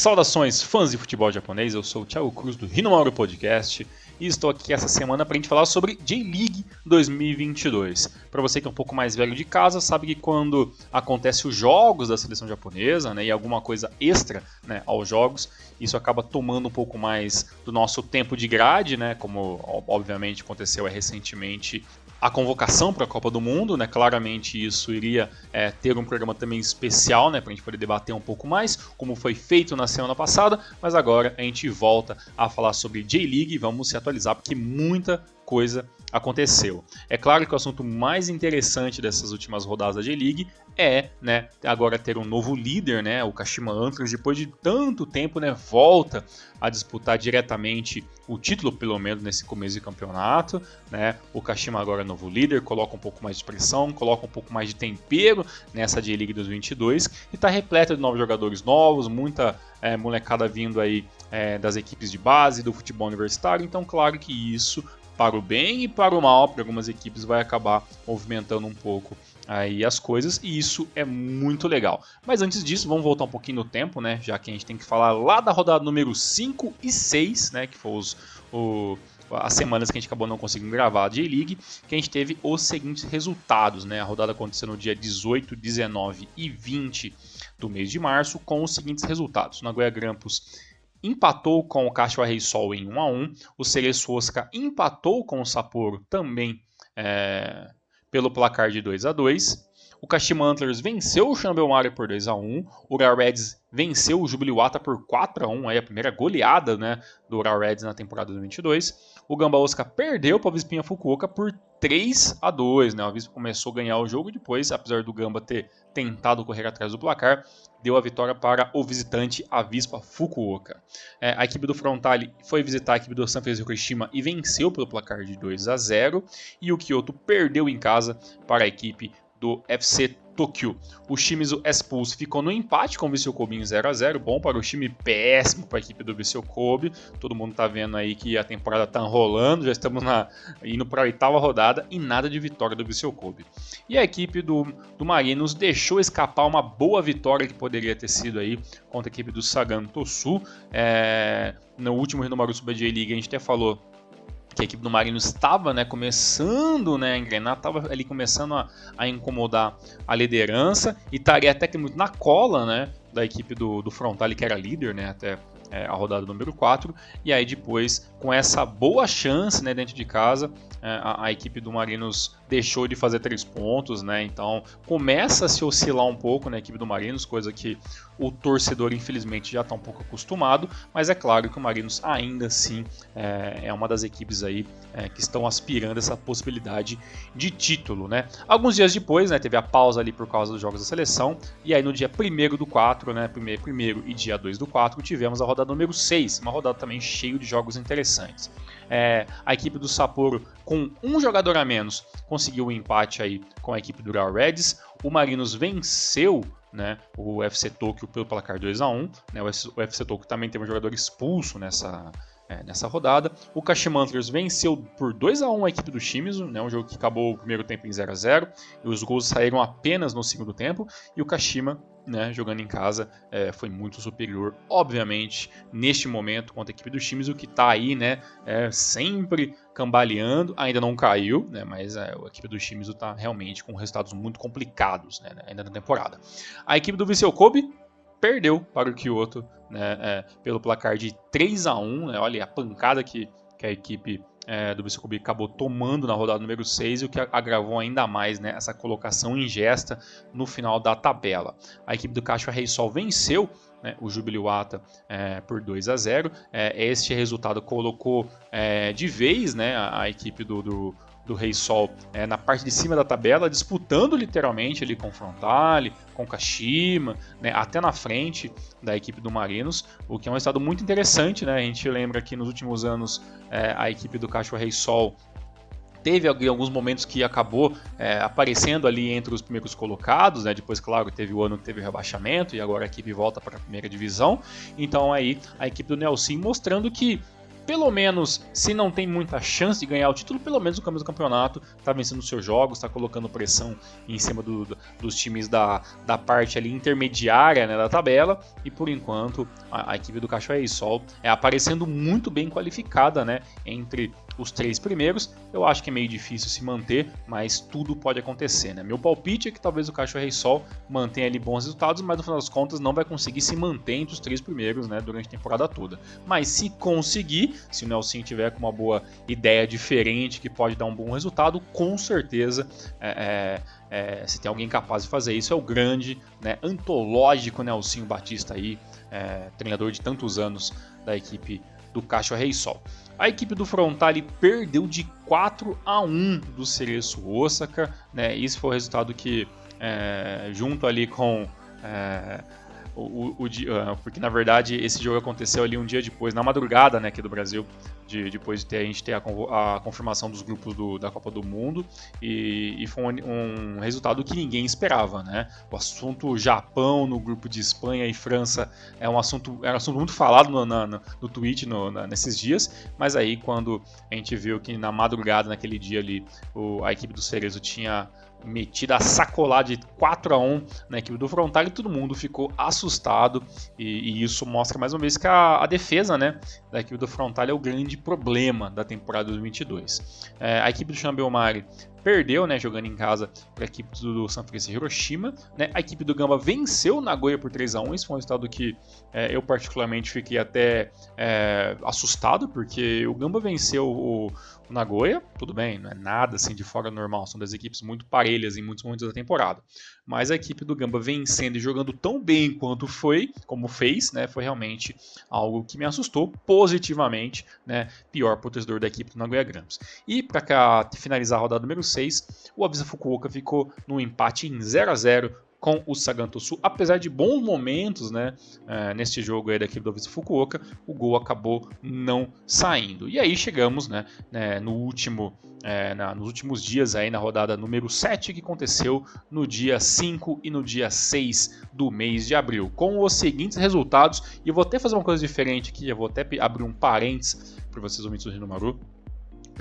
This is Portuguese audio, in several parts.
Saudações, fãs de futebol japonês, eu sou o Thiago Cruz do Hinomaru Podcast e estou aqui essa semana para a gente falar sobre J-League 2022. Para você que é um pouco mais velho de casa, sabe que quando acontecem os jogos da seleção japonesa, né, e alguma coisa extra, né, aos jogos, isso acaba tomando um pouco mais do nosso tempo de grade, né, como obviamente aconteceu recentemente a convocação para a Copa do Mundo, né? Claramente isso iria ter um programa também especial, né? Para a gente poder debater um pouco mais, como foi feito na semana passada, mas agora a gente volta a falar sobre J-League e vamos se atualizar, porque muita coisa aconteceu. É claro que o assunto mais interessante dessas últimas rodadas da J-League é, né, agora ter um novo líder, né, o Kashima Antlers, depois de tanto tempo, né, volta a disputar diretamente o título, pelo menos nesse começo de campeonato, né, o Kashima agora é novo líder, coloca um pouco mais de pressão, coloca um pouco mais de tempero nessa J-League 2022 e está repleta de novos jogadores novos, muita molecada vindo aí das equipes de base, do futebol universitário, então claro que isso para o bem e para o mal, para algumas equipes vai acabar movimentando um pouco aí as coisas, e isso é muito legal. Mas antes disso, vamos voltar um pouquinho no tempo, né? Já que a gente tem que falar lá da rodada número 5 e 6, né? Que foi as semanas que a gente acabou não conseguindo gravar a J-League, que a gente teve os seguintes resultados, né? A rodada aconteceu no dia 18, 19 e 20 do mês de março, com os seguintes resultados. Nagoya Grampus empatou com o Kashiwa Reysol em 1-1. O Cereço Osaka empatou com o Sapporo também pelo placar de 2-2. O Kashima Antlers venceu o Shanbei por 2-1. O Urawa Reds venceu o Jubilee-Wata por 4-1, aí a primeira goleada, né, do Urawa Reds na temporada 2022. O Gamba Osaka perdeu para o Avispinha Fukuoka por 3-2. Né? O Avispa começou a ganhar o jogo e depois, apesar do Gamba ter tentado correr atrás do placar, deu a vitória para o visitante Avispa Fukuoka. A equipe do Frontale foi visitar a equipe do Sanfrecce Hiroshima e venceu pelo placar de 2-0. E o Kyoto perdeu em casa para a equipe do FC Tokyo. O Shimizu S-Pulse ficou no empate com o Vissel Kobe em 0-0, bom para o time, péssimo para a equipe do Vissel Kobe. Todo mundo está vendo aí que a temporada está rolando, já estamos indo para a 8ª rodada e nada de vitória do Vissel Kobe. E a equipe do Marinos deixou escapar uma boa vitória que poderia ter sido aí contra a equipe do Sagan Tosu. No último Hinomaru Super J-League a gente até falou que a equipe do Marinos estava, né, começando, né, a engrenar, estava ali começando a incomodar a liderança e estaria até que muito na cola, né, da equipe do Frontale, que era líder, né, até a rodada número 4, e aí depois, com essa boa chance, né, dentro de casa, a equipe do Marinos deixou de fazer 3 pontos, né, então começa a se oscilar um pouco na equipe do Marinos, coisa que o torcedor infelizmente já está um pouco acostumado, mas é claro que o Marinos ainda assim é uma das equipes aí que estão aspirando essa possibilidade de título, né. Alguns dias depois, né, teve a pausa ali por causa dos jogos da seleção, e aí no dia 1º do 4, né, primeiro e dia 2 do 4, tivemos a rodada número 6, uma rodada também cheia de jogos interessantes. A equipe do Sapporo, com um jogador a menos, conseguiu um empate aí com a equipe do Urawa Reds. O Marinos venceu, né, o FC Tokyo pelo placar 2-1. Né, o FC Tokyo também teve um jogador expulso nessa rodada. O Kashima Antlers venceu por 2-1 a equipe do Shimizu, né, um jogo que acabou o primeiro tempo em 0-0, e os gols saíram apenas no segundo tempo, e o Kashima, né, jogando em casa, foi muito superior, obviamente, neste momento contra a equipe do Shimizu, que está aí, né, sempre cambaleando, ainda não caiu, né, mas a equipe do Shimizu está realmente com resultados muito complicados, né, ainda na temporada. A equipe do Vissel Kobe perdeu para o Kyoto, né, pelo placar de 3-1, né, olha a pancada que a equipe do Vissel Kobe acabou tomando na rodada número 6, o que agravou ainda mais, né, essa colocação ingesta no final da tabela. A equipe do Kashiwa Reysol venceu, né, o Jubilee-Wata por 2-0. Este resultado colocou de vez, né, a equipe do Reysol na parte de cima da tabela, disputando literalmente ali com o Frontale, com o Kashima, né, até na frente da equipe do Marinos, o que é um resultado muito interessante, né? A gente lembra que nos últimos anos a equipe do Kashiwa Reysol teve alguns momentos que acabou aparecendo ali entre os primeiros colocados, né? Depois, claro, teve o ano que teve o rebaixamento e agora a equipe volta para a primeira divisão. Então aí a equipe do Nelson mostrando que pelo menos, se não tem muita chance de ganhar o título, pelo menos no começo do campeonato está vencendo os seus jogos, está colocando pressão em cima dos times da parte ali intermediária, né, da tabela, e por enquanto a equipe do Cachoeira e Sol é aparecendo muito bem qualificada, né, entre os 3 primeiros. Eu acho que é meio difícil se manter, mas tudo pode acontecer, né? Meu palpite é que talvez o Cachoeira e Sol mantenha ali bons resultados, mas no final das contas não vai conseguir se manter entre os 3 primeiros, né, durante a temporada toda. Mas se conseguir, se o Nelsinho tiver com uma boa ideia diferente que pode dar um bom resultado, com certeza se tem alguém capaz de fazer isso, é o grande, né, antológico Nelsinho Batista aí, treinador de tantos anos da equipe do Cachoeira e Sol. A equipe do Frontale perdeu de 4-1 do Cereço Osaka, né? Isso foi o resultado que, junto ali com porque na verdade esse jogo aconteceu ali um dia depois, na madrugada, né, aqui do Brasil, depois de a gente ter a confirmação dos grupos da Copa do Mundo, e foi um resultado que ninguém esperava, né? O assunto Japão no grupo de Espanha e França era um assunto muito falado no Twitch nesses dias, mas aí quando a gente viu que na madrugada, naquele dia ali, a equipe do Cerezo tinha metida a sacolar de 4-1 na equipe do Frontale, todo mundo ficou assustado, e isso mostra mais uma vez que a defesa, né, da equipe do Frontale é o grande problema da temporada 2022. A equipe do Xambelmari perdeu, né, jogando em casa para a equipe do Sanfrecce Hiroshima, né? A equipe do Gamba venceu o Nagoya por 3-1, isso foi um resultado que eu particularmente fiquei até assustado, porque o Gamba venceu o Nagoya, tudo bem, não é nada assim de fora do normal, são 2 equipes muito parelhas em muitos momentos da temporada, mas a equipe do Gamba vencendo e jogando tão bem quanto como fez, né, foi realmente algo que me assustou positivamente, né, pior pro torcedor da equipe do Nagoya Grampus. E para finalizar a rodada número 6, o Avisa Fukuoka ficou no empate em 0-0 com o Sagan Tosu. Apesar de bons momentos, né, neste jogo aí da equipe do Avisa Fukuoka, o gol acabou não saindo. E aí chegamos, né, nos últimos dias aí na rodada número 7, que aconteceu no dia 5 e no dia 6 do mês de abril, com os seguintes resultados. E eu vou até fazer uma coisa diferente aqui, eu vou até abrir um parênteses para vocês ouvintes do Hinomaru.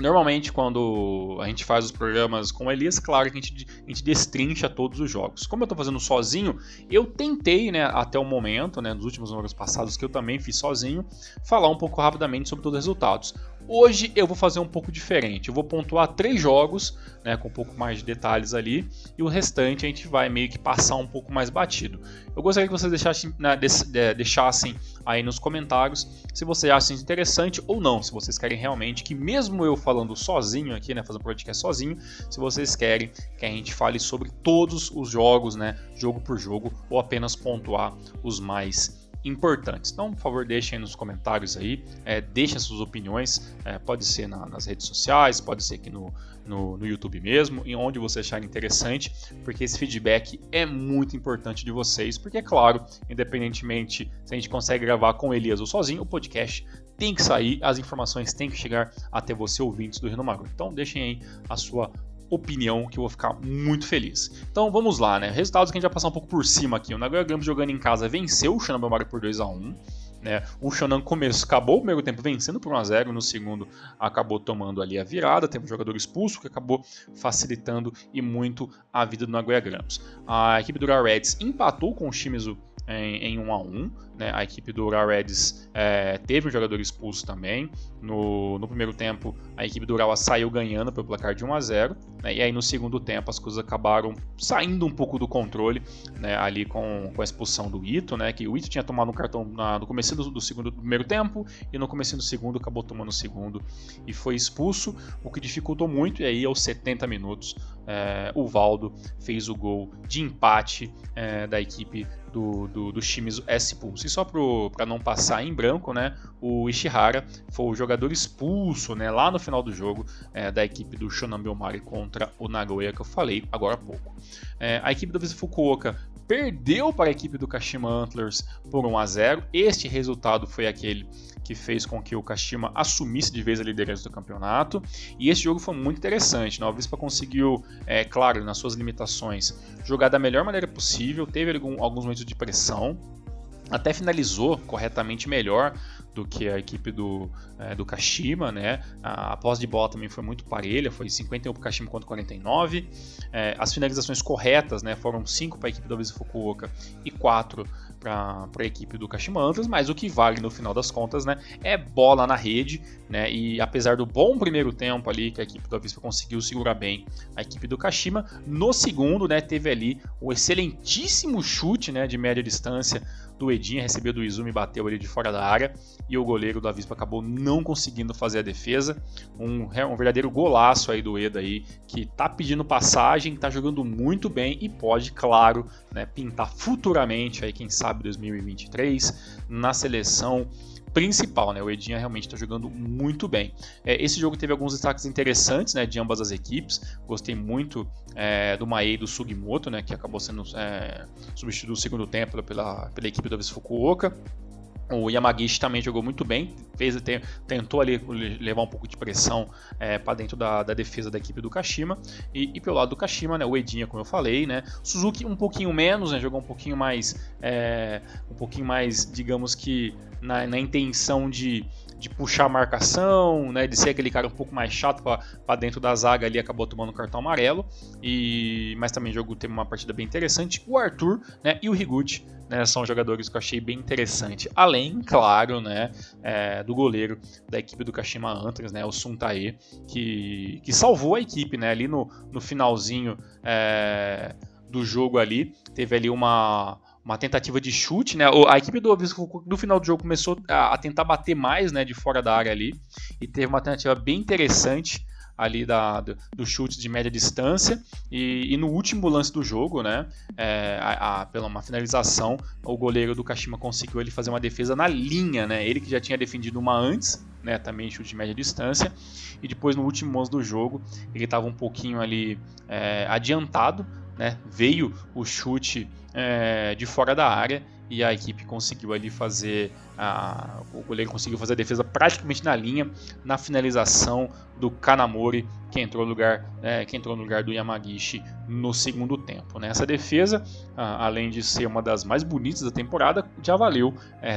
Normalmente, quando a gente faz os programas com o Elias, claro que a gente destrincha todos os jogos. Como eu estou fazendo sozinho, eu tentei, né, até o momento, né, nos últimos números passados que eu também fiz sozinho, falar um pouco rapidamente sobre todos os resultados. Hoje eu vou fazer um pouco diferente. Eu vou pontuar 3 jogos, né, com um pouco mais de detalhes ali, e o restante a gente vai meio que passar um pouco mais batido. Eu gostaria que vocês deixassem aí nos comentários se vocês acham interessante ou não, se vocês querem realmente que, mesmo eu falando sozinho aqui, né, fazendo podcast sozinho, se vocês querem que a gente fale sobre todos os jogos, né, jogo por jogo, ou apenas pontuar os mais importantes. Então, por favor, deixem aí nos comentários aí, deixem suas opiniões, pode ser nas redes sociais, pode ser aqui no YouTube mesmo, em onde você achar interessante, porque esse feedback é muito importante de vocês, porque é claro, independentemente se a gente consegue gravar com o Elias ou sozinho, o podcast tem que sair, as informações têm que chegar até você, ouvintes do Hinomaru. Então, deixem aí a sua opinião, que eu vou ficar muito feliz. Então vamos lá, né? Resultados que a gente vai passar um pouco por cima aqui. O Nagoya Grampus, jogando em casa, venceu o Shonan Bellmare por 2-1. Né? O Shonan acabou o primeiro tempo vencendo por 1-0, no segundo acabou tomando ali a virada, teve um jogador expulso que acabou facilitando e muito a vida do Nagoya Grampus. A equipe do Ura Reds empatou com o Shimizu em 1-1, né? A equipe do Ura Reds teve um jogador expulso também. No primeiro tempo, a equipe do Urawa saiu ganhando pelo placar de 1-0, né? E aí no segundo tempo as coisas acabaram saindo um pouco do controle, né? Ali com a expulsão do Ito, né? Que o Ito tinha tomado um cartão no começo do primeiro tempo, e no começo do segundo acabou tomando o segundo e foi expulso, o que dificultou muito. E aí aos 70 minutos o Valdo fez o gol de empate da equipe do Shimizu S-Pulse. E só para não passar em branco, né, o Ishihara foi o jogador expulso, né, lá no final do jogo da equipe do Shonan Bellmare contra o Nagoya, que eu falei agora há pouco. A equipe do Avisa Fukuoka perdeu para a equipe do Kashima Antlers por 1-0. Este resultado foi aquele que fez com que o Kashima assumisse de vez a liderança do campeonato, e esse jogo foi muito interessante, né? O Avispa conseguiu, claro, nas suas limitações, jogar da melhor maneira possível, teve alguns momentos de pressão, até finalizou corretamente melhor do que a equipe do Kashima, né? A posse de bola também foi muito parelha, foi 51 para o Kashima contra 49. As finalizações corretas, né, foram 5 para a equipe do Visa Fukuoka e 4 para a equipe do Kashima Antlers, mas o que vale no final das contas, né, é bola na rede, né, e apesar do bom primeiro tempo ali que a equipe do Avispa conseguiu segurar bem a equipe do Kashima, no segundo, né, teve ali o excelentíssimo chute, né, de média distância do Edinha, recebeu do Izumi, bateu ali de fora da área e o goleiro do Avispa acabou não conseguindo fazer a defesa. Um verdadeiro golaço aí do Eda aí, que tá pedindo passagem, tá jogando muito bem e pode, claro, né, pintar futuramente aí, quem sabe 2023 na seleção principal, né? O Edinha realmente está jogando muito bem. Esse jogo teve alguns destaques interessantes, né, de ambas as equipes. Gostei muito do Maei e do Sugimoto, né, que acabou sendo substituído no segundo tempo pela equipe do Visa Fukuoka. O Yamagishi também jogou muito bem, tentou ali levar um pouco de pressão para dentro da defesa da equipe do Kashima. E pelo lado do Kashima, né, o Edinha, como eu falei, né, Suzuki um pouquinho menos, né, jogou um pouquinho mais, digamos que na intenção de puxar a marcação, né, de ser aquele cara um pouco mais chato para dentro da zaga ali, acabou tomando um cartão amarelo, mas também o jogo teve uma partida bem interessante. O Arthur, né, e o Higuchi, né, são jogadores que eu achei bem interessante, além, claro, né, do goleiro da equipe do Kashima Antlers, né, o Suntae, que salvou a equipe, né, ali no finalzinho do jogo ali, teve ali uma tentativa de chute, né? A equipe do Visa Fukuoka no final do jogo começou a tentar bater mais, né, de fora da área ali, e teve uma tentativa bem interessante ali do chute de média distância, e no último lance do jogo, né, pela uma finalização, o goleiro do Kashima conseguiu ele fazer uma defesa na linha, né, ele que já tinha defendido uma antes, né, também chute de média distância, e depois no último lance do jogo ele estava um pouquinho ali adiantado, né, veio o chute de fora da área e a equipe conseguiu ali o goleiro conseguiu fazer a defesa praticamente na linha, na finalização do Kanamori, que entrou no lugar do Yamagishi no segundo tempo, né? Essa defesa, além de ser uma das mais bonitas da temporada, já valeu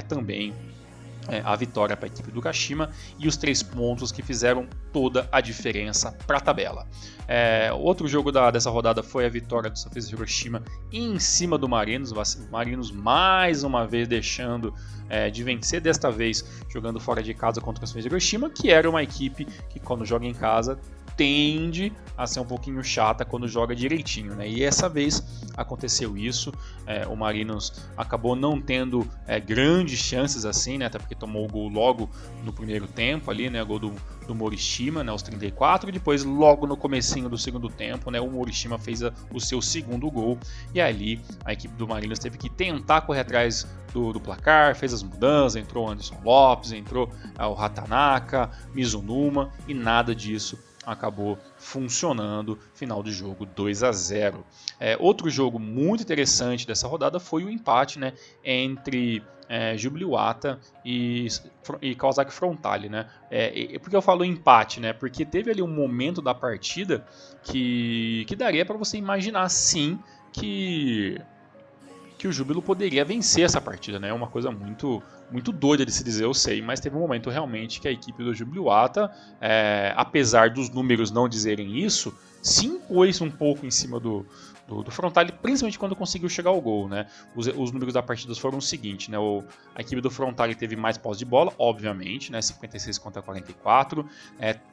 também a vitória para a equipe do Kashima e os 3 pontos que fizeram toda a diferença para a tabela. Outro jogo dessa rodada foi a vitória do Safes Hiroshima em cima do Marinos. O Marinos mais uma vez deixando de vencer, desta vez jogando fora de casa contra o Safes Hiroshima, que era uma equipe que quando joga em casa tende a ser um pouquinho chata quando joga direitinho, né? E essa vez aconteceu isso. O Marinos acabou não tendo grandes chances assim, né? Até porque tomou o gol logo no primeiro tempo ali, né? O gol do Morishima, né? Aos 34, e depois logo no comecinho do segundo tempo, né? O Morishima fez o seu segundo gol, e ali a equipe do Marinos teve que tentar correr atrás do placar, fez as mudanças, entrou o Anderson Lopes, entrou o Hatanaka, Mizunuma, e nada disso acabou funcionando. Final de jogo 2-0. Outro jogo muito interessante dessa rodada foi o empate, né, entre Jubilee-Wata e Kawasaki Frontale, né? Por que eu falo empate, né? Porque teve ali um momento da partida que daria para você imaginar sim que o Júbilo poderia vencer essa partida, né? É uma coisa muito, muito doida de se dizer, eu sei, mas teve um momento realmente que a equipe do Jubilee-Wata, apesar dos números não dizerem isso, se impôs um pouco em cima do Frontale, principalmente quando conseguiu chegar ao gol, né? Os números da partida foram o seguinte, né? A equipe do Frontale teve mais posse de bola, obviamente, né? 56 contra 44,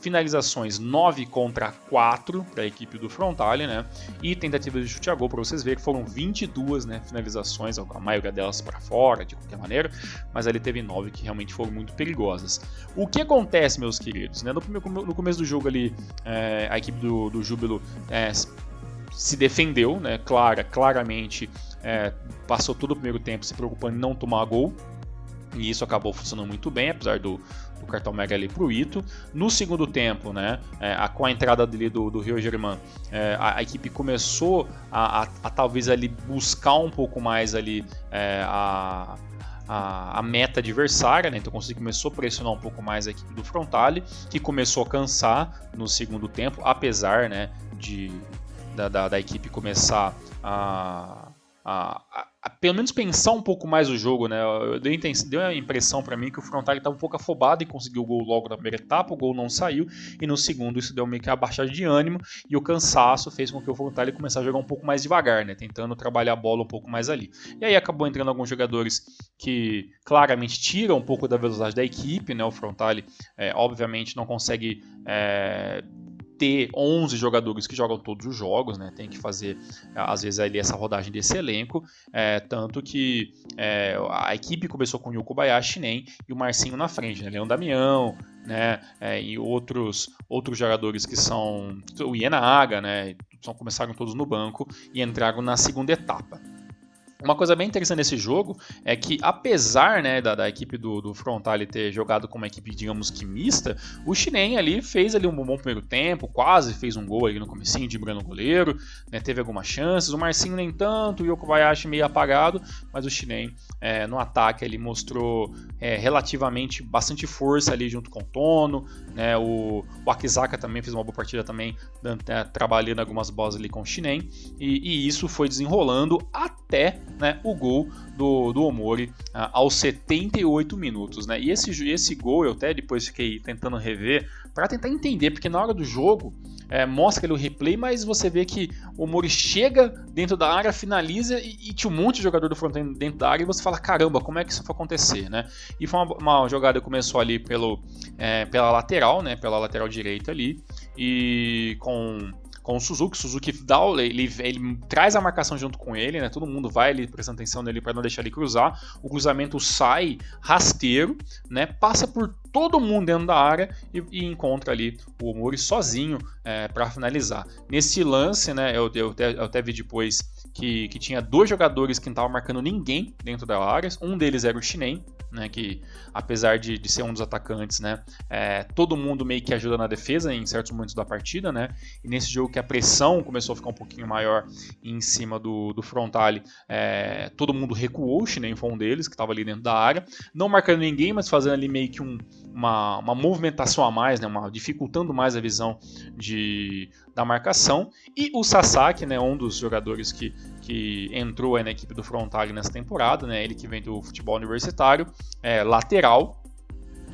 finalizações 9 contra 4 para a equipe do Frontale, né? E tentativas de chute a gol, para vocês verem que foram 22, né, finalizações, a maioria delas para fora, de qualquer maneira, mas ali teve 9 que realmente foram muito perigosas. O que acontece, meus queridos, né? No começo do jogo ali, a equipe do Júbilo se defendeu, né? Claramente passou todo o primeiro tempo se preocupando em não tomar gol, e isso acabou funcionando muito bem, apesar do cartão mega ali pro Ito. No segundo tempo, né, com a entrada dele do Rio Germán, a equipe começou a talvez ali buscar um pouco mais ali a meta adversária, né? Então começou a pressionar um pouco mais a equipe do Frontale, que começou a cansar no segundo tempo, apesar, né, da equipe começar pelo menos pensar um pouco mais o jogo, né? Deu a impressão para mim que o Frontale estava um pouco afobado e conseguiu o gol logo na primeira etapa, o gol não saiu, e no segundo isso deu meio que uma baixada de ânimo, e o cansaço fez com que o Frontale começasse a jogar um pouco mais devagar, né? Tentando trabalhar a bola um pouco mais ali. E aí acabou entrando alguns jogadores que claramente tiram um pouco da velocidade da equipe, né? O Frontale, obviamente, não consegue ter 11 jogadores que jogam todos os jogos, né? Tem que fazer, às vezes, ali essa rodagem desse elenco, tanto que a equipe começou com o Yu Kobayashi, Shinen e o Marcinho na frente, né? Leão Damião, né? E outros jogadores que são o Ienaga, né? Começaram todos no banco e entraram na segunda etapa. Uma coisa bem interessante nesse jogo é que, apesar, né, da equipe do Frontale ter jogado como uma equipe, digamos que mista, o Shinen ali fez ali um bom primeiro tempo, quase fez um gol ali no comecinho, driblando o goleiro, né, teve algumas chances, o Marcinho nem tanto, o Yokobayashi meio apagado, mas o Shinen no ataque ali mostrou relativamente bastante força ali junto com o Tono, né, o Akizaka também fez uma boa partida também, trabalhando algumas bolas ali com o Shinen, e isso foi desenrolando até, né, o gol do Omori aos 78 minutos, né? E esse gol eu até depois fiquei tentando rever para tentar entender, porque na hora do jogo mostra ali o replay, mas você vê que o Omori chega dentro da área, finaliza e tinha um monte de jogador do Frontale dentro da área e você fala, caramba, como é que isso foi acontecer, né? E foi uma jogada que começou ali pela lateral, né? Pela lateral direita ali, e com o Suzuki ele traz a marcação junto com ele, né? Todo mundo vai ali prestando atenção nele para não deixar ele cruzar. O cruzamento sai rasteiro, né? Passa por todo mundo dentro da área e encontra ali o Omori sozinho para finalizar. Nesse lance, né? Eu até vi depois que tinha dois jogadores que não estavam marcando ninguém dentro da área. Um deles era o Shinen, né, que apesar de ser um dos atacantes, né, todo mundo meio que ajuda na defesa em certos momentos da partida, né, e nesse jogo que a pressão começou a ficar um pouquinho maior em cima do Frontale, todo mundo recuou, o Shinen foi um deles que estava ali dentro da área, não marcando ninguém, mas fazendo ali meio que uma movimentação a mais, né, dificultando mais a visão da marcação, e o Sasaki, né, um dos jogadores que entrou aí na equipe do Frontale nessa temporada, né, ele que vem do futebol universitário, lateral,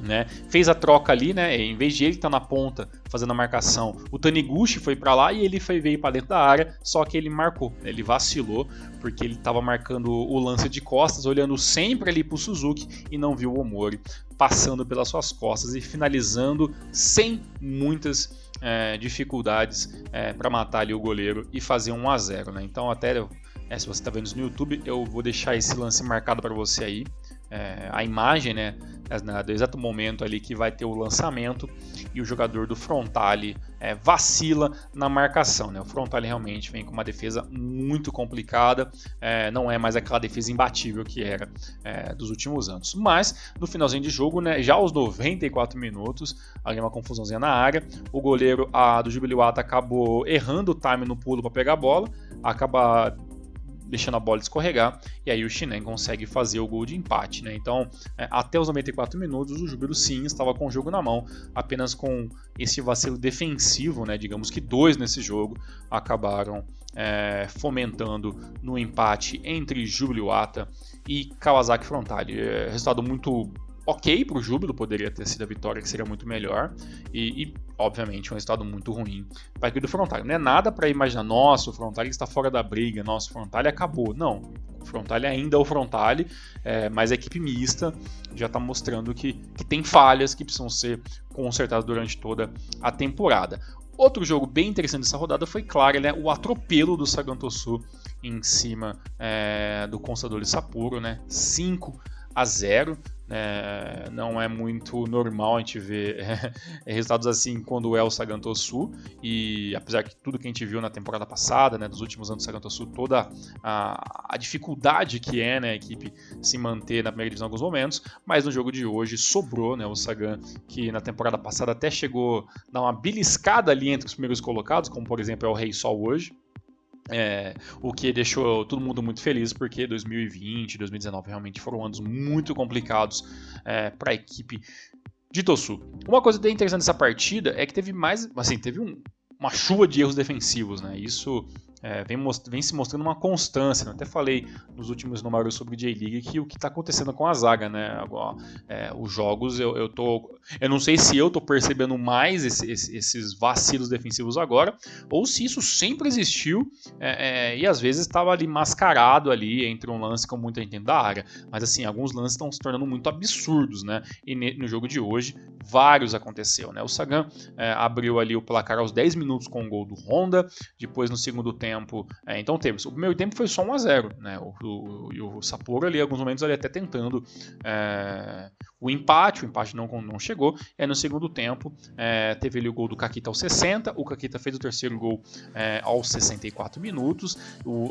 né, fez a troca ali, né, em vez de ele estar na ponta fazendo a marcação, o Taniguchi foi para lá e ele veio para dentro da área, só que ele marcou, né, ele vacilou porque ele estava marcando o lance de costas, olhando sempre ali para o Suzuki e não viu o Omori passando pelas suas costas e finalizando sem muitas dificuldades para matar ali o goleiro e fazer 1-0, né? Então até se você está vendo isso no YouTube, eu vou deixar esse lance marcado para você aí, a imagem, né, do exato momento ali que vai ter o lançamento e o jogador do Frontale vacila na marcação, né? O Frontale realmente vem com uma defesa muito complicada, não é mais aquela defesa imbatível que era dos últimos anos, mas no finalzinho de jogo, né, já aos 94 minutos, ali uma confusãozinha na área, o goleiro do Jubiluata acabou errando o time no pulo para pegar a bola, acaba deixando a bola escorregar, e aí o Shinen consegue fazer o gol de empate, né? Então, até os 94 minutos, o Júbilo sim estava com o jogo na mão, apenas com esse vacilo defensivo, né? Digamos que 2 nesse jogo acabaram fomentando no empate entre Júbilo Iwata e Kawasaki Frontale. Resultado muito ok para o Júbilo, poderia ter sido a vitória que seria muito melhor, e obviamente um resultado muito ruim para a equipe do Frontale. Não é nada para imaginar, nossa, o Frontale está fora da briga, nossa, o Frontale acabou. Não, o Frontale ainda é o Frontale, mas a equipe mista já está mostrando que tem falhas que precisam ser consertadas durante toda a temporada. Outro jogo bem interessante dessa rodada foi, claro, né, o atropelo do Sagan Tosu em cima do Consadole Sapporo, né, 5-0. Não é muito normal a gente ver resultados assim quando é o Sagan Tosu, e apesar que tudo que a gente viu na temporada passada, né, dos últimos anos do Sagan Tosu, toda a dificuldade que né, a equipe se manter na primeira divisão em alguns momentos, mas no jogo de hoje sobrou, né, o Sagan, que na temporada passada até chegou a dar uma beliscada ali entre os primeiros colocados, como por exemplo é o Rei Sol hoje. O que deixou todo mundo muito feliz, porque 2020 e 2019 realmente foram anos muito complicados para a equipe de Tosu. Uma coisa bem interessante dessa partida é que teve uma chuva de erros defensivos, né? Isso vem se mostrando uma constância. Eu até falei nos últimos números sobre o J-League que o que está acontecendo com a zaga, né? Agora, os jogos, eu não sei se eu estou percebendo mais esses vacilos defensivos agora, ou se isso sempre existiu e às vezes estava ali mascarado ali entre um lance com muita gente dentro da área. Mas assim, alguns lances estão se tornando muito absurdos, né? E no jogo de hoje, vários aconteceu, né? O Sagan abriu ali o placar aos 10 minutos com o gol do Honda, depois no segundo tempo, então teve. O primeiro tempo foi só 1-0, né? O Sapporo ali, em alguns momentos, ali até tentando o empate não chegou. E aí no segundo tempo teve ali o gol do Kakita aos 60, o Kakita fez o terceiro gol aos 64 minutos.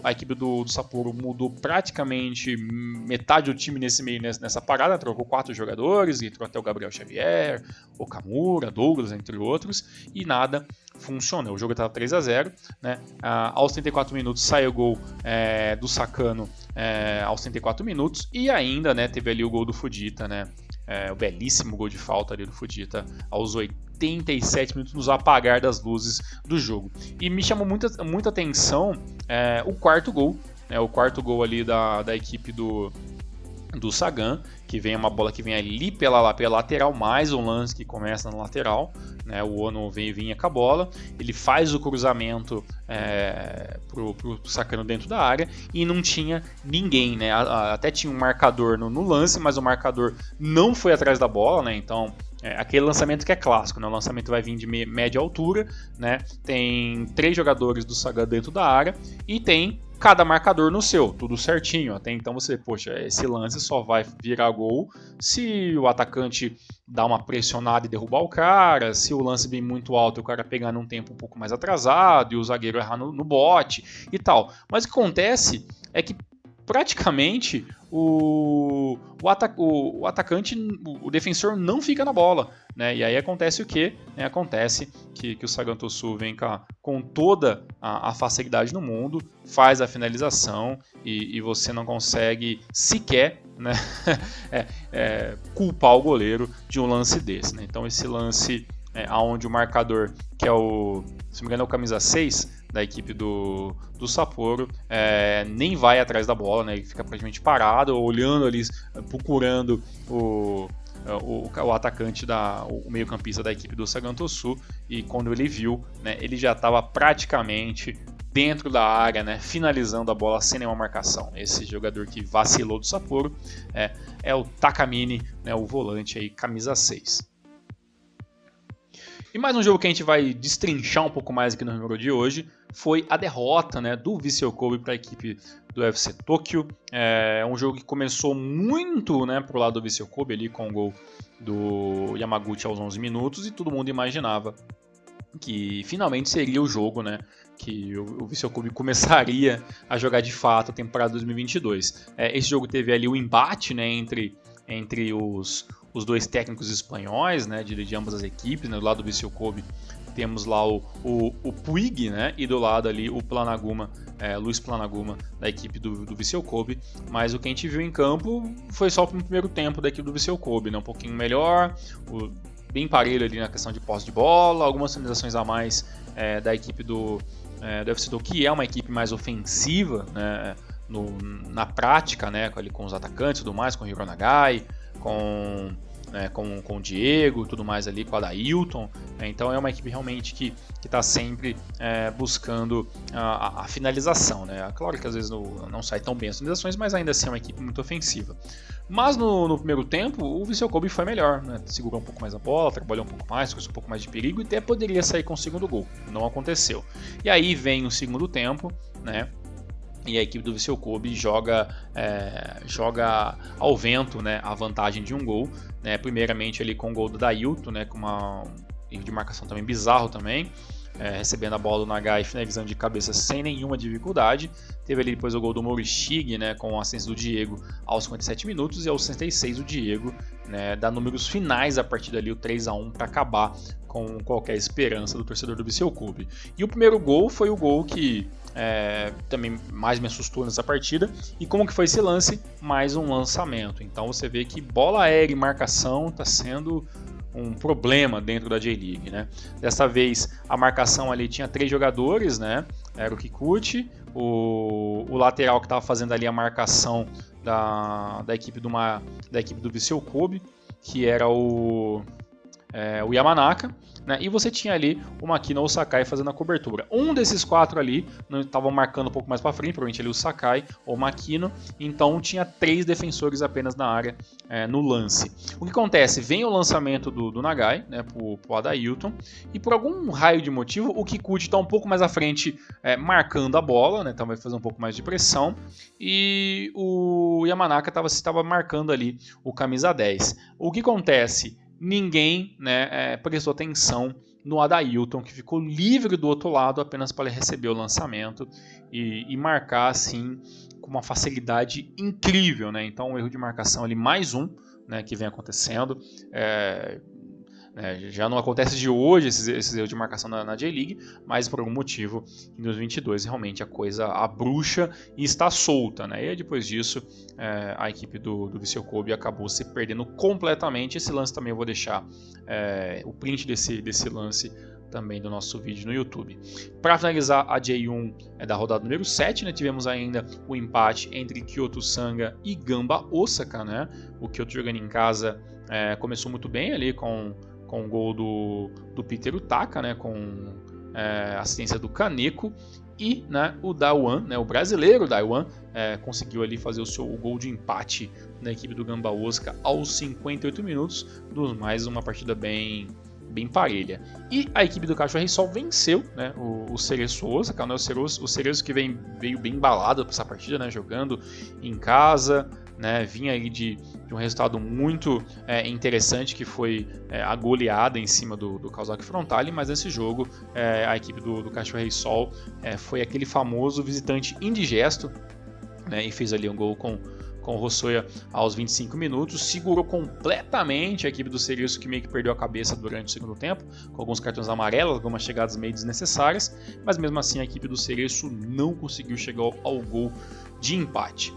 A equipe do Sapporo mudou praticamente metade do time nessa parada, trocou 4 jogadores, entrou até o Gabriel Xavier, Okamura, Douglas, entre outros, e nada funciona. O jogo estava 3-0, né? Aos 34 minutos saiu o gol do Sakano aos 34 minutos, e ainda, né, teve ali o gol do Fujita, né? O belíssimo gol de falta ali do Fujita aos 87 minutos, nos apagar das luzes do jogo. E me chamou muita atenção o quarto gol, né? O quarto gol ali da equipe do Sagan, que vem uma bola que vem ali pela lateral, mais um lance que começa na lateral, né? O Ono vinha com a bola, ele faz o cruzamento pro Sakano dentro da área e não tinha ninguém, né? Até tinha um marcador no lance, mas o marcador não foi atrás da bola, né? Então aquele lançamento que é clássico, né? O lançamento vai vir de média altura, né? Tem 3 jogadores do Sagan dentro da área e tem cada marcador no seu, tudo certinho. Até então você, poxa, esse lance só vai virar gol se o atacante dá uma pressionada e derrubar o cara, se o lance vem muito alto e o cara pegar num tempo um pouco mais atrasado e o zagueiro errar no bote e tal. Mas o que acontece é que praticamente o atacante, o defensor não fica na bola, né? E aí acontece o quê? Acontece que o Sagan Tosu vem com toda a facilidade no mundo, faz a finalização e você não consegue sequer, né, culpar o goleiro de um lance desse, né? Então esse lance onde o marcador, que é se não me engano é o camisa 6 da equipe do Sapporo, nem vai atrás da bola, né? Ele fica praticamente parado, olhando ali, procurando o atacante, o meio-campista da equipe do Sagan Tosu, e quando ele viu, né, ele já estava praticamente dentro da área, né, finalizando a bola sem nenhuma marcação. Esse jogador que vacilou do Sapporo é o Takamine, né, o volante aí, camisa 6. E mais um jogo que a gente vai destrinchar um pouco mais aqui no número de hoje foi a derrota, né, do Vissel Kobe para a equipe do UFC Tóquio. Um jogo que começou muito, né, pro lado do Vissel Kobe ali com o gol do Yamaguchi aos 11 minutos e todo mundo imaginava que finalmente seria o jogo, né, que o Vissel Kobe começaria a jogar de fato a temporada 2022. Esse jogo teve ali o embate, né, entre os dois técnicos espanhóis, né, de ambas as equipes, né, do lado do Vissel Kobe temos lá o Puig, né, e do lado ali o Planaguma, Luiz Planaguma, da equipe do Vissel Kobe, mas o que a gente viu em campo foi só o primeiro tempo da equipe do Vissel Kobe, né, um pouquinho melhor, bem parelho ali na questão de posse de bola, algumas finalizações a mais da equipe do UFC Tóquio, que é uma equipe mais ofensiva, né, na prática, né, com os atacantes e tudo mais, com o Hiro Nagai, com o Diego e tudo mais ali, com a Dailton. Então é uma equipe realmente que está sempre buscando a finalização, né? Claro que às vezes não sai tão bem as finalizações, mas ainda assim é uma equipe muito ofensiva. Mas no primeiro tempo o Vissel Kobe foi melhor, né? Segurou um pouco mais a bola, trabalhou um pouco mais, trouxe um pouco mais de perigo e até poderia sair com o segundo gol. Não aconteceu. E aí vem o segundo tempo, né? E a equipe do Vissel Kobe joga ao vento, né, a vantagem de um gol, né, primeiramente ali com o gol do Dailton, né, com um erro de marcação também bizarro também, recebendo a bola do Nagai e finalizando de cabeça sem nenhuma dificuldade. Teve ali depois o gol do Morishige, né, com o ascenso do Diego aos 57 minutos, e aos 66 o Diego, né, dá números finais a partir dali, o 3-1, para acabar com qualquer esperança do torcedor do Vissel Kobe. E o primeiro gol foi o gol que também mais me assustou nessa partida. E como que foi esse lance? Mais um lançamento. Então você vê que bola aérea e marcação está sendo um problema dentro da J-League, né? Dessa vez a marcação ali tinha 3 jogadores, né? Era o Kikuchi, o lateral que estava fazendo ali a marcação da equipe do Vissel Kobe, que era o Yamanaka, né? E você tinha ali o Makino ou o Sakai fazendo a cobertura. Um desses 4 ali estavam marcando um pouco mais para frente, provavelmente ali o Sakai ou o Makino, então tinha 3 defensores apenas na área no lance. O que acontece? Vem o lançamento do Nagai, né, pro Adailton, e por algum raio de motivo o Kikuchi está um pouco mais à frente marcando a bola, né, então vai fazer um pouco mais de pressão, e o Yamanaka estava marcando ali o camisa 10. O que acontece? Ninguém, né, prestou atenção no Adailton, que ficou livre do outro lado apenas para ele receber o lançamento e marcar assim com uma facilidade incrível, né? Então um erro de marcação ali, mais um, né, que vem acontecendo. Já não acontece de hoje esses erros de marcação na J-League, mas por algum motivo em 2022 realmente a bruxa e está solta, né? E depois disso a equipe do Vissel Kobe acabou se perdendo completamente. Esse lance também eu vou deixar o print desse lance também do nosso vídeo no YouTube. Para finalizar a J1 da rodada número 7, né, tivemos ainda o empate entre Kyoto Sanga e Gamba Osaka, né? O Kyoto jogando em casa começou muito bem ali com o gol do Peter Utaka, né, com assistência do Kaneko, e, né, o Dawan, né, o brasileiro Dawan, conseguiu ali fazer o gol de empate na equipe do Gamba Osaka aos 58 minutos, mais uma partida bem parelha. E a equipe do Cachoeira Reysol venceu, né, o Cereço Osaka, né, o Cereço que veio bem embalado para essa partida, né, jogando em casa, né, vinha aí de um resultado muito interessante, que foi a goleada em cima do Kawasaki Frontale, mas nesse jogo a equipe do Cachoeira Reysol foi aquele famoso visitante indigesto, né, e fez ali um gol com o Hosoya aos 25 minutos, segurou completamente a equipe do Cereço, que meio que perdeu a cabeça durante o segundo tempo, com alguns cartões amarelos, algumas chegadas meio desnecessárias, mas mesmo assim a equipe do Cereço não conseguiu chegar ao gol de empate.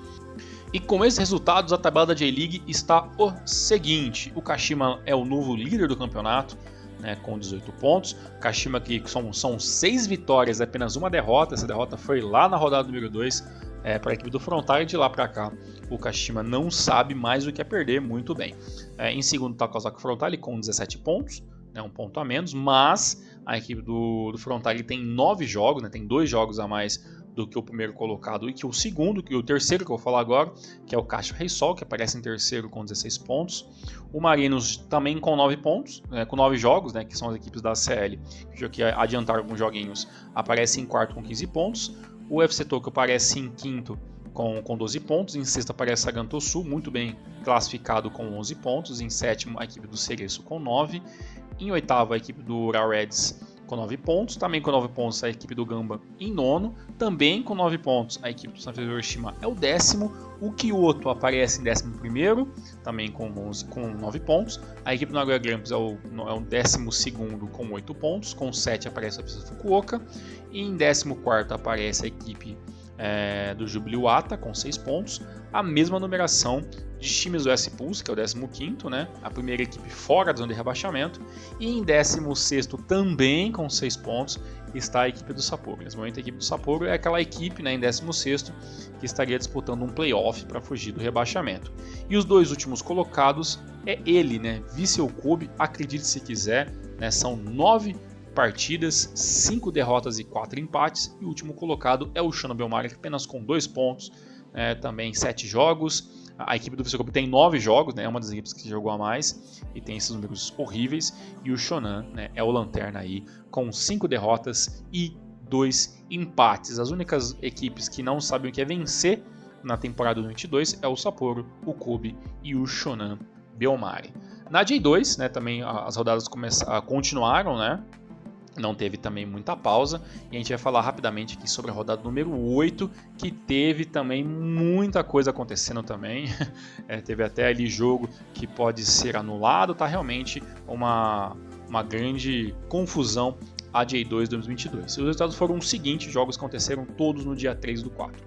E com esses resultados, a tabela da J-League está o seguinte: o Kashima é o novo líder do campeonato, né, com 18 pontos. Kashima que são 6 vitórias e apenas uma derrota. Essa derrota foi lá na rodada número 2 para a equipe do Frontale, e de lá para cá o Kashima não sabe mais o que é perder muito bem. Em segundo está o Kawasaki Frontale com 17 pontos, né, um ponto a menos, mas a equipe do Frontale tem 9 jogos, né, tem 2 jogos a mais do que o primeiro colocado e que o segundo, que o terceiro que eu vou falar agora, que é o Cachoeira Reysol, que aparece em terceiro com 16 pontos. O Marinos também com 9 pontos, com 9 jogos, né, que são as equipes da CL, que adiantaram alguns joguinhos, aparece em quarto com 15 pontos. O FC Tokyo aparece em quinto com 12 pontos. Em sexto aparece a Gantosu, muito bem classificado com 11 pontos. Em sétimo, a equipe do Cereço com 9. Em oitavo, a equipe do Ural Reds com 9 pontos. Também com 9 pontos, a equipe do Gamba em nono. Também com 9 pontos, a equipe do Sanfrecce Hiroshima é o décimo. O Kyoto aparece em 11º, também com 9 pontos. A equipe do Nagoya Grampus é o 12º com 8 pontos. Com 7 aparece a Fukuoka. E em 14º aparece a equipe do Jubilee Wata com 6 pontos. A mesma numeração de Shimizu S-Pulse, que é o 15º, né? A primeira equipe fora da zona de rebaixamento. E em 16º, também com 6 pontos, está a equipe do Sapporo. Nesse momento, a equipe do Sapporo é aquela equipe, né, em 16º, que estaria disputando um playoff para fugir do rebaixamento. E os 2 últimos colocados é ele, né, Vissel Kobe, acredite se quiser, né, são 9 partidas, 5 derrotas e 4 empates. E o último colocado é o Shonan Bellmare, apenas com 2 pontos, também 7 jogos. A equipe do Vissel Kobe tem 9 jogos, né, é uma das equipes que jogou a mais e tem esses números horríveis. E o Shonan, né, é o lanterna aí, com 5 derrotas e 2 empates. As únicas equipes que não sabem o que é vencer na temporada 2022 é o Sapporo, o Kobe e o Shonan Bellmare. Na J2, né, também as rodadas continuaram, né? Não teve também muita pausa, e a gente vai falar rapidamente aqui sobre a rodada número 8, que teve também muita coisa acontecendo também. Teve até ali jogo que pode ser anulado, tá realmente uma grande confusão a J2 2022. Os resultados foram os seguintes: jogos aconteceram todos no dia 3 do 4.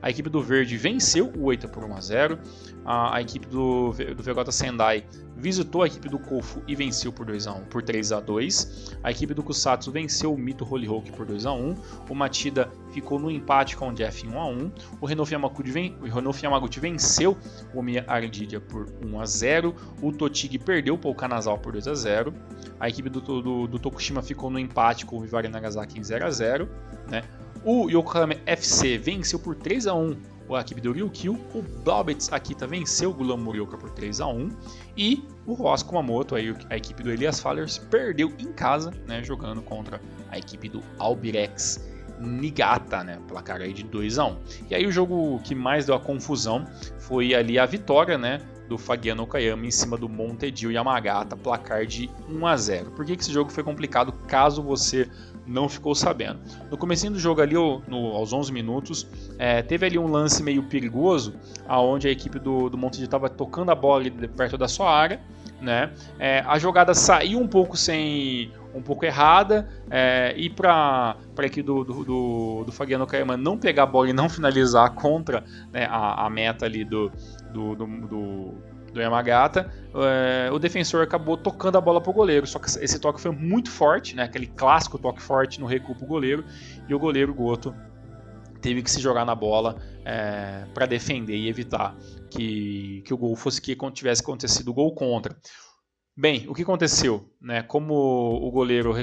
A equipe do Verde venceu o Oita por 1-0. A equipe do VJ Sendai visitou a equipe do Kofu e venceu por 3-2. A equipe do Kusatsu venceu o Mito Hollyhock por 2-1. O Matida ficou no empate com o Jeff em 1-1. O Renouf Yamaguchi venceu o Omiya Ardidia por 1-0. O Totig perdeu para o Kanazawa por 2-0. A equipe do Tokushima ficou no empate com o Vivari Nagasaki em 0-0. Né? O Yokohama FC venceu por 3-1 a equipe do Ryukyu. O Blaubeitz Akita venceu o Gulam Morioka por 3-1. E o Ross Kumamoto, a equipe do Elias Fallers, perdeu em casa, né, jogando contra a equipe do Albirex Niigata, né, placar aí de 2-1. E aí o jogo que mais deu a confusão foi ali a vitória, né, do Fagiano Okayama em cima do Montedio Yamagata, placar de 1-0. Por que esse jogo foi complicado, caso você não ficou sabendo? No comecinho do jogo ali, aos 11 minutos, teve ali um lance meio perigoso, onde a equipe do Montedio estava tocando a bola ali perto da sua área, né? A jogada saiu um pouco errada, e para a equipe do Fagiano Okayama não pegar a bola e não finalizar contra, né, a meta ali do Yamagata, o defensor acabou tocando a bola para o goleiro, só que esse toque foi muito forte, né, aquele clássico toque forte no recuo para o goleiro, e o goleiro Goto teve que se jogar na bola para defender e evitar que o gol que tivesse acontecido o gol contra. Bem, o que aconteceu? Né, como o goleiro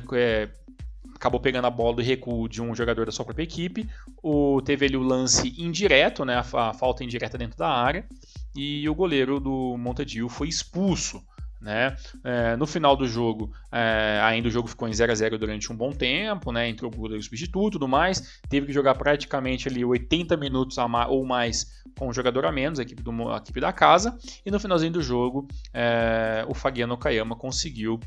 acabou pegando a bola do recuo de um jogador da sua própria equipe, teve ali o lance indireto, né, a falta indireta dentro da área, e o goleiro do Montedio foi expulso. Né? No final do jogo, ainda o jogo ficou em 0-0 durante um bom tempo, né? Entrou o goleiro substituto e tudo mais, teve que jogar praticamente ali 80 minutos ou mais com um jogador a menos, a equipe da casa, e no finalzinho do jogo o Fagiano Okayama conseguiu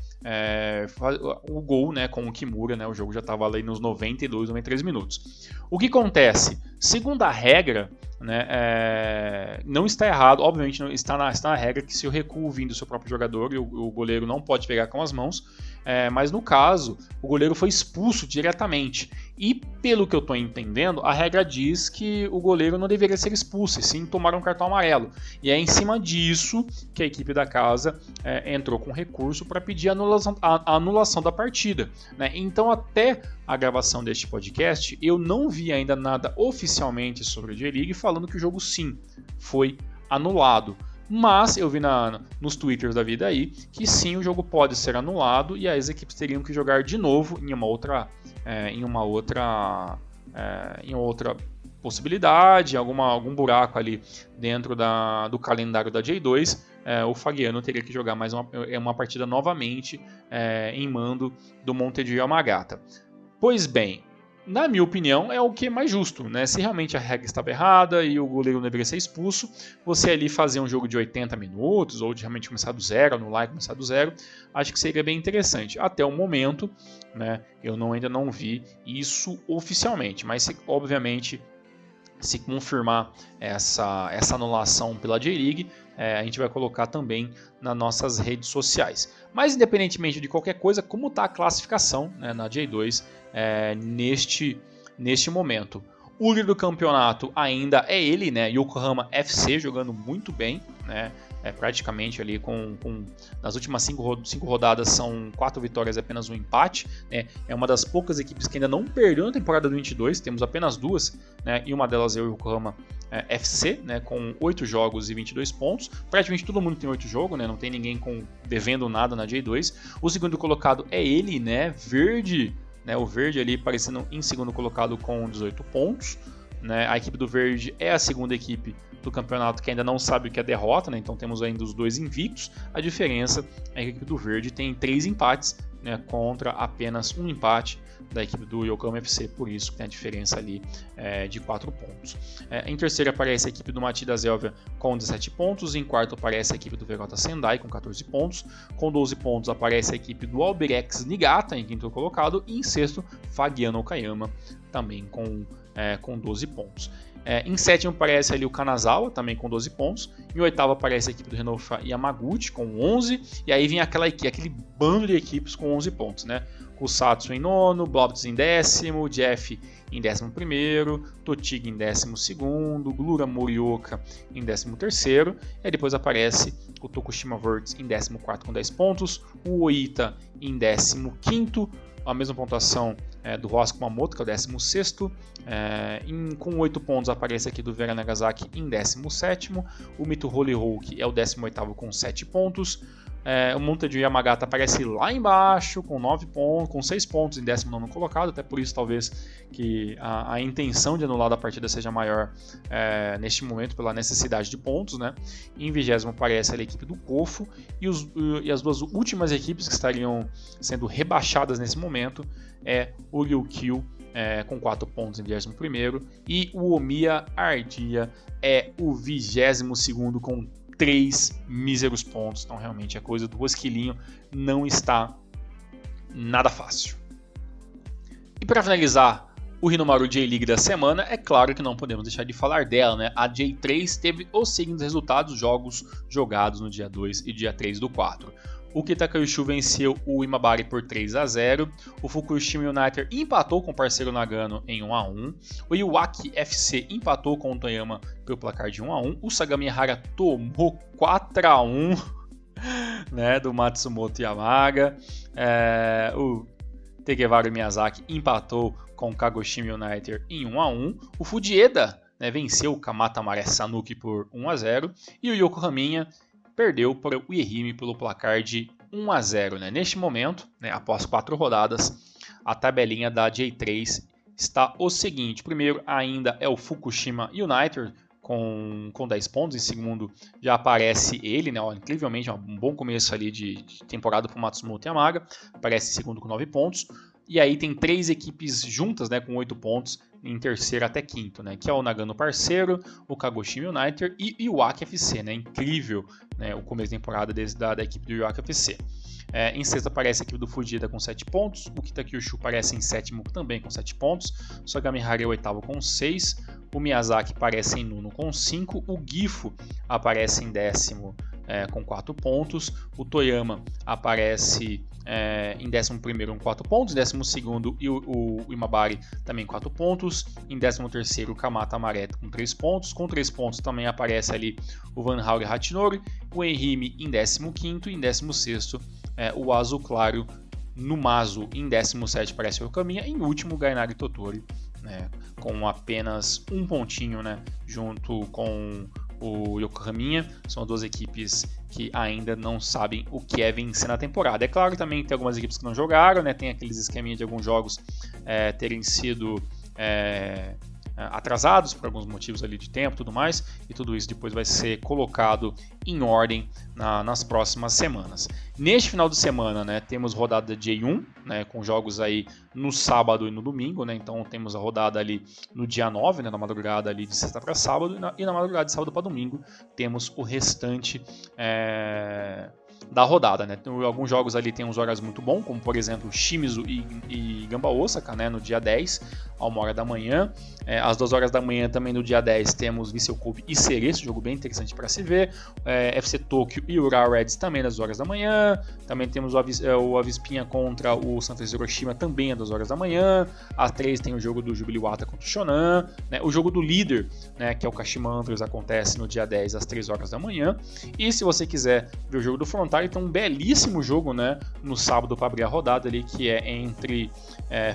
o gol, né, com o Kimura, né? O jogo já estava ali nos 92, 93 minutos. O que acontece? Segundo a regra, né, não está errado, obviamente não está na regra que se o recuo vir do seu próprio jogador, o goleiro não pode pegar com as mãos, mas no caso o goleiro foi expulso diretamente, e pelo que eu estou entendendo, a regra diz que o goleiro não deveria ser expulso, e sim tomar um cartão amarelo, e é em cima disso que a equipe da casa entrou com recurso para pedir a anulação da partida, né? Então até a gravação deste podcast eu não vi ainda nada oficialmente sobre a J-League falando que o jogo sim foi anulado, mas eu vi nos twitters da vida aí que sim, o jogo pode ser anulado e as equipes teriam que jogar de novo em uma outra possibilidade, algum buraco ali dentro do calendário da J2. O Fagiano teria que jogar mais uma partida novamente em mando do Montedio Yamagata. Pois bem, na minha opinião, é o que é mais justo, né? Se realmente a regra estava errada e o goleiro não deveria ser expulso, você ali fazer um jogo de 80 minutos, ou de realmente começar do zero, anular e começar do zero, acho que seria bem interessante. Até o momento, né, eu ainda não vi isso oficialmente, mas obviamente, se confirmar essa anulação pela J-League, a gente vai colocar também nas nossas redes sociais. Mas independentemente de qualquer coisa, como está a classificação, né, na J2 neste momento? O líder do campeonato ainda é ele, né, Yokohama FC, jogando muito bem, né, praticamente ali nas últimas 5 rodadas são 4 vitórias e apenas um empate, né, é uma das poucas equipes que ainda não perdeu na temporada do 22, temos apenas 2, né, e uma delas é o Yokohama FC, né, com 8 jogos e 22 pontos, praticamente todo mundo tem 8 jogos, né, não tem ninguém devendo nada na J2, o segundo colocado é ele, né, Verde, né, o Verde ali aparecendo em segundo colocado com 18 pontos, né, a equipe do Verde é a segunda equipe do campeonato que ainda não sabe o que é derrota, né, então temos ainda os 2 invictos, a diferença é que a equipe do Verde tem 3 empates, né, contra apenas um empate da equipe do Yokohama FC, por isso que tem a diferença ali de 4 pontos. Em terceiro aparece a equipe do Matida Zelvia com 17 pontos, em quarto aparece a equipe do Verota Sendai com 14 pontos, com 12 pontos aparece a equipe do Albirex Niigata em quinto colocado, e em sexto Fagiano Okayama também com 12 pontos. Em sétimo aparece ali o Kanazawa, também com 12 pontos. Em oitavo aparece a equipe do Renofa Yamaguchi, com 11. E aí vem aquele bando de equipes com 11 pontos, né? Kusatsu em nono, Blobs em décimo, Jeff em 11º, Totig em 12º, Glura Morioka em 13º. E aí depois aparece o Tokushima Verts em 14º com 10 pontos, o Oita em 15º, a mesma pontuação do Rosco Kumamoto, que é o 16º. Com 8 pontos aparece aqui do Vera Nagasaki em 17º. O Mito Holy Hulk é o 18º com 7 pontos. O Monte Yamagata aparece lá embaixo com 9 pontos, com 6 pontos em 19º colocado, até por isso talvez que a intenção de anular da partida seja maior neste momento pela necessidade de pontos, né? Em 20º aparece a equipe do Kofu e as duas últimas equipes que estariam sendo rebaixadas nesse momento o Ryukyu com 4 pontos em 21º e o Omiya Ardia é o 22º com 3 míseros pontos. Então realmente a coisa do Esquilinho não está nada fácil. E para finalizar o Hinomaru J-League da semana, é claro que não podemos deixar de falar dela, né? A J3 teve os seguintes resultados, jogos jogados no dia 2 e dia 3 do 4. O Kitakyushu venceu o Imabari por 3-0. O Fukushima United empatou com o parceiro Nagano em 1-1. O Iwaki FC empatou com o Toyama pelo placar de 1-1. O Sagamihara tomou 4-1 né, do Matsumoto Yamaga. O Tegevara Miyazaki empatou com o Kagoshima United em 1-1. O Fujieda venceu o Kamata Mare Sanuki por 1-0. E o Yokohama perdeu para o Uehime pelo placar de 1-0. Né? Neste momento, após 4 rodadas, a tabelinha da J3 está o seguinte. Primeiro ainda é o Fukushima United com 10 pontos. Em segundo já aparece ele, incrivelmente um bom começo ali de temporada para o Matsumoto Yamaga. Aparece em segundo com 9 pontos. E aí tem 3 equipes juntas com 8 pontos em terceiro até quinto, que é o Nagano Parceiro, o Kagoshima United e o Iwaki FC. Incrível o começo da temporada da equipe do Iwaki FC. Em sexto aparece a equipe do Fujita com 7 pontos, o Kitakyushu aparece em sétimo também com 7 pontos, o Sagamihara é o oitavo com 6, o Miyazaki aparece em nono com 5, o Gifu aparece em décimo com 4 pontos, o Toyama aparece em 11º com 4 pontos, em 12º o Imabari também 4 pontos, em 13º o Kamata Amaretto com 3 pontos, com 3 pontos também aparece ali o Van Haure Hachinori, o Ehime em 15º e em 16º o Azul Claro no Mazu, em 17º aparece o Okamiya e em último o Gainari Totori, com apenas um pontinho junto com o Yokohama. São duas equipes que ainda não sabem o que é vencer na temporada. É claro que também tem algumas equipes que não jogaram, tem aqueles esqueminhas de alguns jogos terem sido atrasados por alguns motivos ali de tempo e tudo mais, e tudo isso depois vai ser colocado em ordem nas próximas semanas. Neste final de semana, temos rodada J1, com jogos aí no sábado e no domingo, então temos a rodada ali no dia 9, na madrugada ali de sexta para sábado, e na madrugada de sábado para domingo temos o restante da rodada. Alguns jogos ali tem uns horários muito bons, como por exemplo Shimizu e Gamba Osaka, no dia 10, a 1h da manhã. Às 2h da manhã também no dia 10 temos Vissel Kobe e Cereço, jogo bem interessante para se ver. FC Tokyo e Urawa Reds também às 2h da manhã. Também temos o Avispinha contra o Santos Hiroshima também às 2h da manhã. Às 3 tem o jogo do Jubilee-Wata contra o Shonan. O jogo do líder, que é o Kashima Antlers, acontece no dia 10 às 3h da manhã. E se você quiser ver o jogo do Frontale, tem um belíssimo jogo no sábado para abrir a rodada ali, que é entre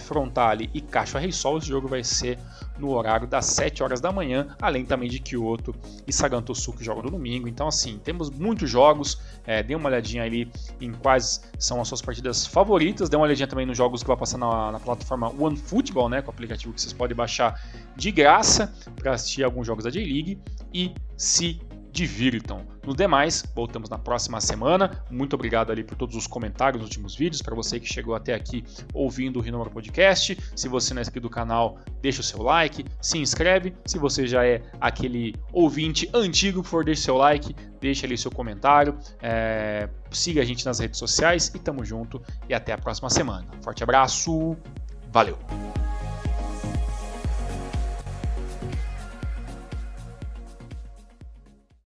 Frontale e Kashiwa Reysol. Esse jogo vai ser no horário das 7h da manhã, além também de Kyoto e Sagan Tosu, que jogam no domingo. Então assim, temos muitos jogos, dê uma olhadinha ali em quais são as suas partidas favoritas, dê uma olhadinha também nos jogos que vai passar na plataforma OneFootball, com o aplicativo que vocês podem baixar de graça para assistir alguns jogos da J-League e se divirtam. No demais, voltamos na próxima semana. Muito obrigado ali por todos os comentários nos últimos vídeos, para você que chegou até aqui ouvindo o Hinomaru Podcast. Se você não é inscrito do canal, deixa o seu like, se inscreve. Se você já é aquele ouvinte antigo, por favor, deixa o seu like, deixa ali seu comentário, siga a gente nas redes sociais e tamo junto e até a próxima semana. Forte abraço, valeu!